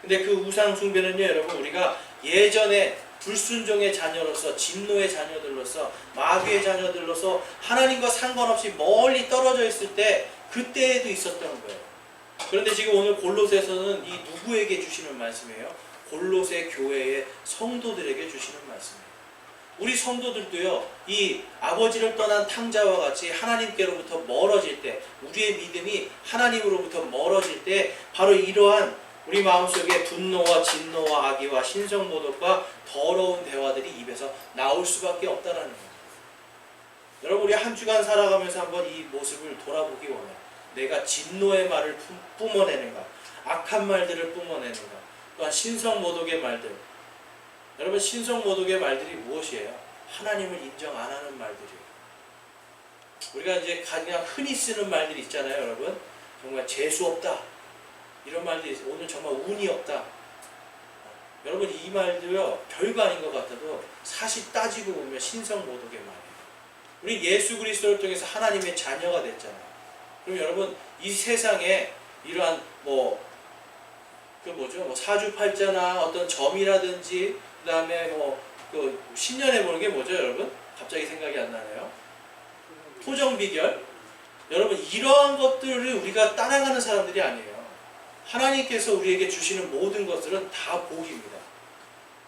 근데 그 우상 숭배는요 여러분 우리가 예전에 불순종의 자녀로서 진노의 자녀들로서 마귀의 자녀들로서 하나님과 상관없이 멀리 떨어져 있을 때 그때에도 있었던 거예요. 그런데 지금 오늘 골로새서는 이 누구에게 주시는 말씀이에요? 골로새 교회의 성도들에게 주시는 말씀이에요. 우리 성도들도요 이 아버지를 떠난 탕자와 같이 하나님께로부터 멀어질 때, 우리의 믿음이 하나님으로부터 멀어질 때 바로 이러한 우리 마음속에 분노와 진노와 악의와 신성모독과 더러운 대화들이 입에서 나올 수밖에 없다라는 거예요. 여러분 우리 한 주간 살아가면서 한번 이 모습을 돌아보기 원해요. 내가 진노의 말을 뿜어내는가, 악한 말들을 뿜어내는가, 또한 신성모독의 말들. 여러분 신성모독의 말들이 무엇이에요? 하나님을 인정 안 하는 말들이에요. 우리가 이제 그냥 흔히 쓰는 말들이 있잖아요 여러분. 정말 재수없다 이런 말들이 있어요. 오늘 정말 운이 없다. 여러분 이 말도요 별거 아닌 것 같아도 사실 따지고 보면 신성모독의 말이에요. 우리 예수 그리스도를 통해서 하나님의 자녀가 됐잖아요. 그럼 여러분 이 세상에 이러한 뭐 사주팔자나 어떤 점이라든지 그 다음에 그 신년에 보는 게 뭐죠 여러분? 갑자기 생각이 안 나네요. 토정비결. 여러분 이러한 것들을 우리가 따라가는 사람들이 아니에요. 하나님께서 우리에게 주시는 모든 것들은 다 복입니다.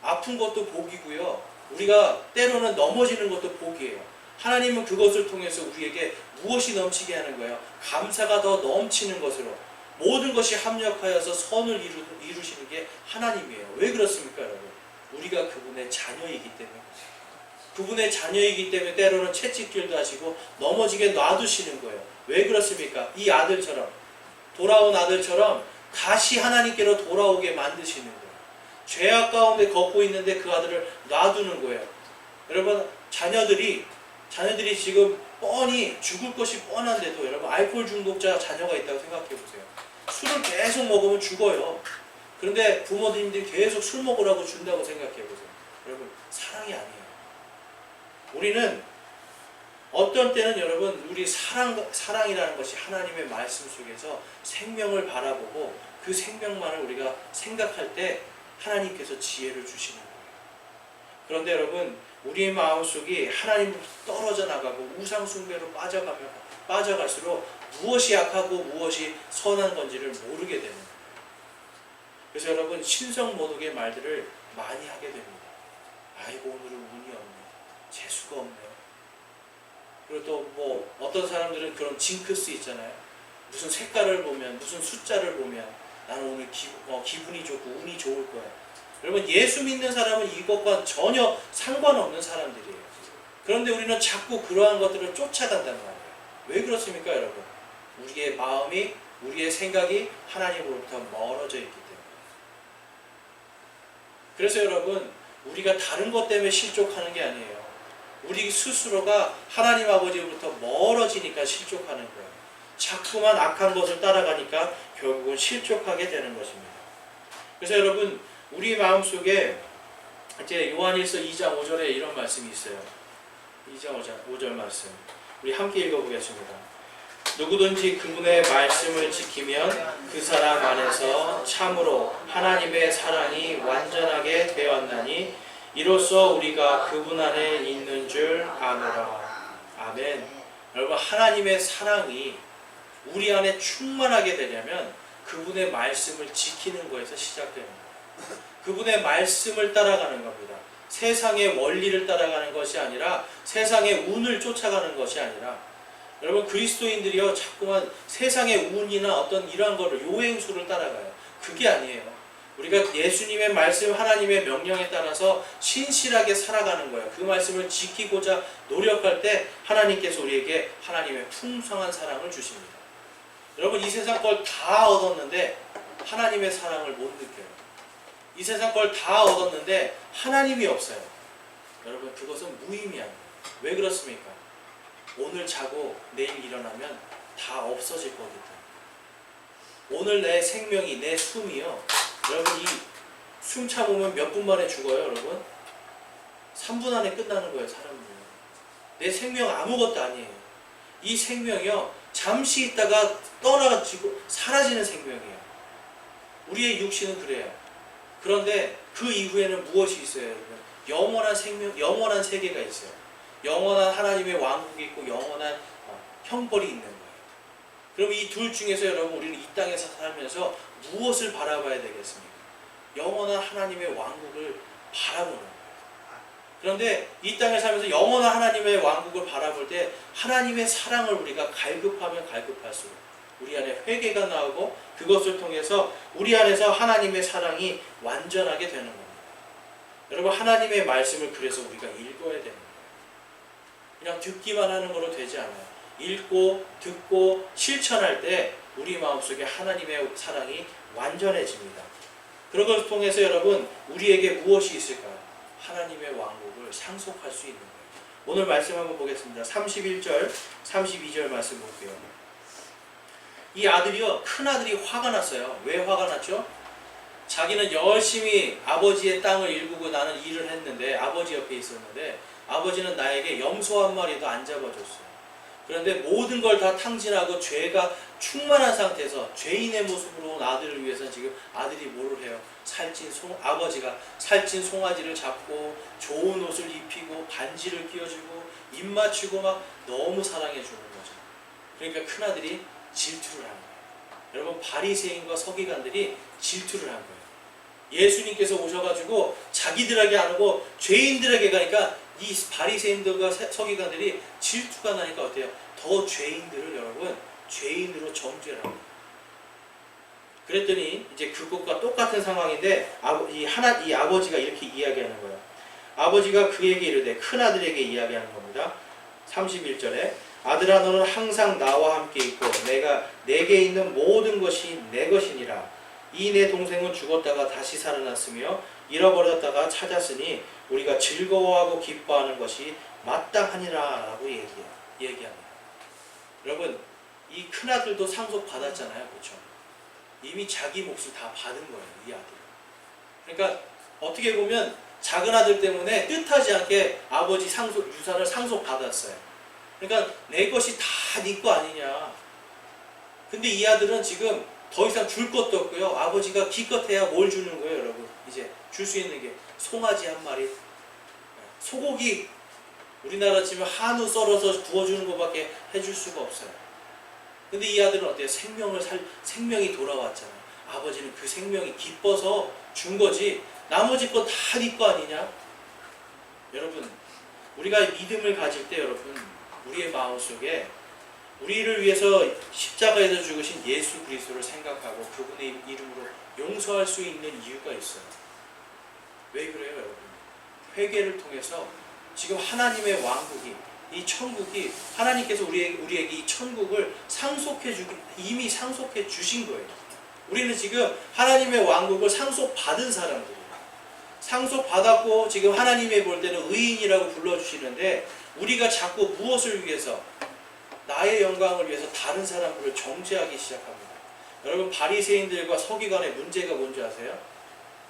아픈 것도 복이고요. 우리가 때로는 넘어지는 것도 복이에요. 하나님은 그것을 통해서 우리에게 무엇이 넘치게 하는 거예요? 감사가 더 넘치는 것으로 모든 것이 합력하여서 선을 이루시는 게 하나님이에요. 왜 그렇습니까 여러분? 우리가 그분의 자녀이기 때문에, 그분의 자녀이기 때문에 때로는 채찍질도 하시고 넘어지게 놔두시는 거예요. 왜 그렇습니까? 이 아들처럼, 돌아온 아들처럼 다시 하나님께로 돌아오게 만드시는 거예요. 죄악 가운데 걷고 있는데 그 아들을 놔두는 거예요. 여러분 자녀들이 지금 뻔히 죽을 것이 뻔한데도 여러분 알코올 중독자 자녀가 있다고 생각해 보세요. 술을 계속 먹으면 죽어요. 그런데 부모님들이 계속 술 먹으라고 준다고 생각해 보세요. 여러분 사랑이 아니에요. 우리는 어떤 때는 여러분 우리 사랑이라는 것이 하나님의 말씀 속에서 생명을 바라보고 그 생명만을 우리가 생각할 때 하나님께서 지혜를 주시는 거예요. 그런데 여러분 우리의 마음속이 하나님으로부터 떨어져 나가고 우상 숭배로 빠져갈수록 무엇이 악하고 무엇이 선한 건지를 모르게 되는 거예요. 그래서 여러분 신성모독의 말들을 많이 하게 됩니다. 아이고 오늘은 운이 없네, 재수가 없네요. 그리고 또 어떤 사람들은 그런 징크스 있잖아요. 무슨 색깔을 보면, 무슨 숫자를 보면 나는 오늘 기분이 좋고 운이 좋을 거야. 여러분 예수 믿는 사람은 이것과 전혀 상관없는 사람들이에요. 그런데 우리는 자꾸 그러한 것들을 쫓아간단 말이에요. 왜 그렇습니까 여러분? 우리의 마음이 우리의 생각이 하나님으로부터 멀어져 있기 때문에. 그래서 여러분 우리가 다른 것 때문에 실족하는 게 아니에요. 우리 스스로가 하나님 아버지로부터 멀어지니까 실족하는 거예요. 자꾸만 악한 것을 따라가니까 결국은 실족하게 되는 것입니다. 그래서 여러분 우리 마음속에 이제 요한일서 2장 5절에 이런 말씀이 있어요. 2장 5절 말씀 우리 함께 읽어보겠습니다. 누구든지 그분의 말씀을 지키면 그 사람 안에서 참으로 하나님의 사랑이 완전하게 되었나니 이로써 우리가 그분 안에 있는 줄 아노라. 아멘. 여러분 하나님의 사랑이 우리 안에 충만하게 되려면 그분의 말씀을 지키는 것에서 시작되는 거예요. 그분의 말씀을 따라가는 겁니다. 세상의 원리를 따라가는 것이 아니라 세상의 운을 쫓아가는 것이 아니라 여러분 그리스도인들이요 자꾸만 세상의 운이나 어떤 이러한 거를 요행수를 따라가요. 그게 아니에요. 우리가 예수님의 말씀 하나님의 명령에 따라서 신실하게 살아가는 거예요. 그 말씀을 지키고자 노력할 때 하나님께서 우리에게 하나님의 풍성한 사랑을 주십니다. 여러분 이 세상 걸 다 얻었는데 하나님의 사랑을 못 느껴요. 이 세상 걸 다 얻었는데 하나님이 없어요. 여러분 그것은 무의미한 거예요. 왜 그렇습니까? 오늘 자고 내일 일어나면 다 없어질 거기 때문에. 오늘 내 생명이 내 숨이요. 여러분 이 숨 참으면 몇 분 만에 죽어요 여러분? 3분 안에 끝나는 거예요 사람은. 내 생명 아무것도 아니에요. 이 생명이요 잠시 있다가 떠나가지고 사라지는 생명이에요. 우리의 육신은 그래요. 그런데 그 이후에는 무엇이 있어요 여러분? 영원한 생명, 영원한 세계가 있어요. 영원한 하나님의 왕국이 있고 영원한 형벌이 있는 거예요. 그럼 이 둘 중에서 여러분 우리는 이 땅에서 살면서 무엇을 바라봐야 되겠습니까? 영원한 하나님의 왕국을 바라보는 거예요. 그런데 이 땅에 살면서 영원한 하나님의 왕국을 바라볼 때 하나님의 사랑을 우리가 갈급하면 갈급할수록 우리 안에 회개가 나오고 그것을 통해서 우리 안에서 하나님의 사랑이 완전하게 되는 겁니다. 여러분 하나님의 말씀을 그래서 우리가 읽어야 되는 거예요. 그냥 듣기만 하는 거로 되지 않아요. 읽고 듣고 실천할 때 우리 마음속에 하나님의 사랑이 완전해집니다. 그런 것을 통해서 여러분 우리에게 무엇이 있을까요? 하나님의 왕국을 상속할 수 있는 거예요. 오늘 말씀 한번 보겠습니다. 31절 32절 말씀 볼게요. 이 아들이요 큰 아들이 화가 났어요. 왜 화가 났죠? 자기는 열심히 아버지의 땅을 일구고 나는 일을 했는데 아버지 옆에 있었는데 아버지는 나에게 염소 한 마리도 안 잡아줬어요. 그런데 모든 걸 다 탕진하고 죄가 충만한 상태에서 죄인의 모습으로 온 아들을 위해서 지금 아들이 뭐를 해요? 아버지가 살찐 송아지를 잡고 좋은 옷을 입히고 반지를 끼워주고 입 맞추고 막 너무 사랑해 주는 거죠. 그러니까 큰아들이 질투를 한 거예요. 여러분 바리새인과 서기관들이 질투를 한 거예요. 예수님께서 오셔가지고 자기들에게 안 오고 죄인들에게 가니까 이 바리새인들과 서기관들이 질투가 나니까 어때요? 더 죄인들을 여러분 죄인으로 정죄를 합니다. 그랬더니 이제 그것과 똑같은 상황인데 이 아버지가 이렇게 이야기하는 거예요. 아버지가 그에게 이르되 큰아들에게 이야기하는 겁니다. 31절에 아들아 너는 항상 나와 함께 있고 내게 있는 모든 것이 내 것이니라. 이 내 동생은 죽었다가 다시 살아났으며 잃어버렸다가 찾았으니 우리가 즐거워하고 기뻐하는 것이 마땅하니라 라고 얘기합니다. 여러분 이 큰아들도 상속받았잖아요. 그렇죠? 이미 자기 몫을 다 받은 거예요. 이 아들. 그러니까 어떻게 보면 작은 아들 때문에 뜻하지 않게 아버지 유산을 상속받았어요. 그러니까 내 것이 다 네 거 아니냐. 근데 이 아들은 지금 더 이상 줄 것도 없고요. 아버지가 기껏해야 뭘 주는 거예요, 여러분. 이제 줄 수 있는 게 송아지 한 마리, 소고기, 우리나라 치면 한우 썰어서 구워주는 것밖에 해줄 수가 없어요. 근데 이 아들은 어때요? 생명이 돌아왔잖아요. 아버지는 그 생명이 기뻐서 준 거지 나머지 거 다 네 거 아니냐? 여러분 우리가 믿음을 가질 때 여러분 우리의 마음속에 우리를 위해서 십자가에서 죽으신 예수 그리스도를 생각하고 그분의 이름으로 용서할 수 있는 이유가 있어요. 왜 그래요, 여러분? 회개를 통해서 지금 하나님의 왕국이, 이 천국이, 하나님께서 우리에게 이 천국을 이미 상속해 주신 거예요. 우리는 지금 하나님의 왕국을 상속받은 사람들이에요. 상속받았고 지금 하나님이 볼 때는 의인이라고 불러주시는데, 우리가 자꾸 무엇을 위해서, 나의 영광을 위해서 다른 사람들을 정죄하기 시작합니다. 여러분, 바리새인들과 서기관의 문제가 뭔지 아세요?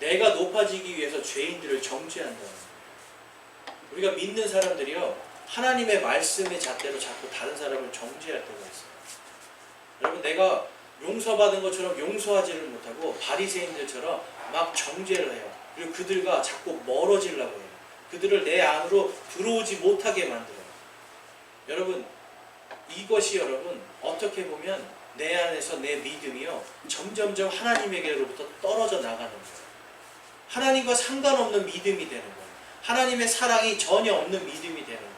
내가 높아지기 위해서 죄인들을 정죄한다는 거예요. 우리가 믿는 사람들이요, 하나님의 말씀의 잣대로 자꾸 다른 사람을 정죄할 때가 있어요. 여러분, 내가 용서받은 것처럼 용서하지를 못하고 바리새인들처럼 막 정죄를 해요. 그리고 그들과 자꾸 멀어지려고 해요. 그들을 내 안으로 들어오지 못하게 만들어요. 여러분, 이것이 여러분 어떻게 보면 내 안에서 내 믿음이요, 점점점 하나님에게로부터 떨어져 나가는 거예요. 하나님과 상관없는 믿음이 되는 거예요. 하나님의 사랑이 전혀 없는 믿음이 되는 거예요.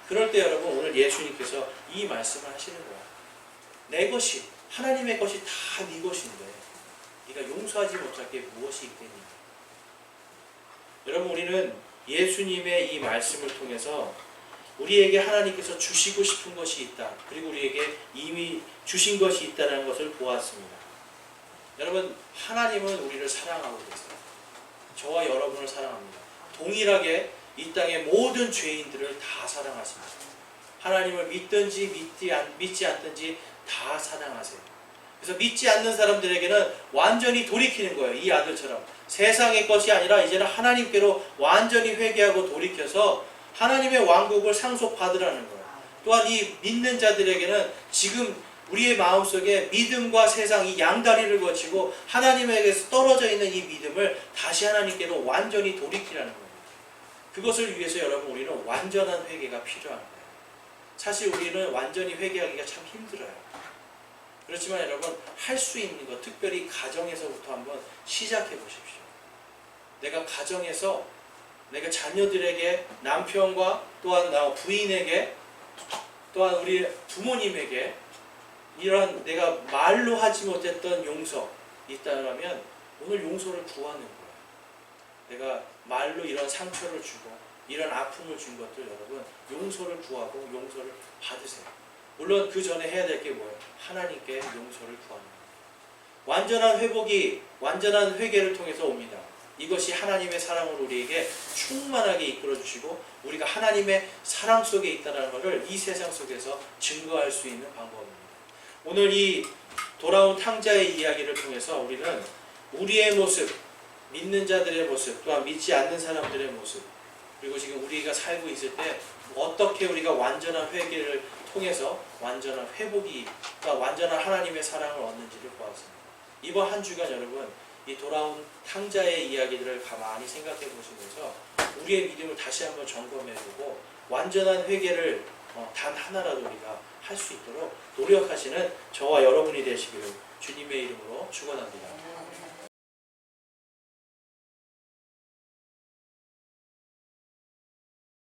그럴 때 여러분, 오늘 예수님께서 이 말씀을 하시는 거예요. 내 것이, 하나님의 것이 다 네 것인데 네가 용서하지 못할 게 무엇이 있겠니? 여러분, 우리는 예수님의 이 말씀을 통해서 우리에게 하나님께서 주시고 싶은 것이 있다, 그리고 우리에게 이미 주신 것이 있다는 것을 보았습니다. 여러분, 하나님은 우리를 사랑하고 계세요. 저와 여러분을 사랑합니다. 동일하게 이 땅의 모든 죄인들을 다 사랑하십니다. 하나님을 믿든지 믿지 않든지 다 사랑하세요. 그래서 믿지 않는 사람들에게는 완전히 돌이키는 거예요. 이 아들처럼 세상의 것이 아니라 이제는 하나님께로 완전히 회개하고 돌이켜서 하나님의 왕국을 상속받으라는 거예요. 또한 이 믿는 자들에게는 지금 우리의 마음속에 믿음과 세상, 이 양다리를 거치고 하나님에게서 떨어져 있는 이 믿음을 다시 하나님께로 완전히 돌이키라는 거예요. 그것을 위해서 여러분, 우리는 완전한 회개가 필요한 거예요. 사실 우리는 완전히 회개하기가 참 힘들어요. 그렇지만 여러분, 할 수 있는 것, 특별히 가정에서부터 한번 시작해 보십시오. 내가 가정에서, 내가 자녀들에게, 남편과 또한 나 부인에게, 또한 우리 부모님에게 이런 내가 말로 하지 못했던 용서 있다면 오늘 용서를 구하는 거예요. 내가 말로 이런 상처를 주고 이런 아픔을 준 것들 여러분, 용서를 구하고 용서를 받으세요. 물론 그 전에 해야 될 게 뭐예요? 하나님께 용서를 구하는 거예요. 완전한 회복이 완전한 회개를 통해서 옵니다. 이것이 하나님의 사랑을 우리에게 충만하게 이끌어 주시고 우리가 하나님의 사랑 속에 있다는 것을 이 세상 속에서 증거할 수 있는 방법입니다. 오늘 이 돌아온 탕자의 이야기를 통해서 우리는 우리의 모습, 믿는 자들의 모습, 또한 믿지 않는 사람들의 모습, 그리고 지금 우리가 살고 있을 때 어떻게 우리가 완전한 회개를 통해서 완전한 회복이, 그러니까 완전한 하나님의 사랑을 얻는지를 보았습니다. 이번 한 주간 여러분, 이 돌아온 탕자의 이야기들을 가만히 생각해 보시면서 우리의 믿음을 다시 한번 점검해보고 완전한 회개를 단 하나라도 우리가 할 수 있도록 노력하시는 저와 여러분이 되시기를 주님의 이름으로 축원합니다.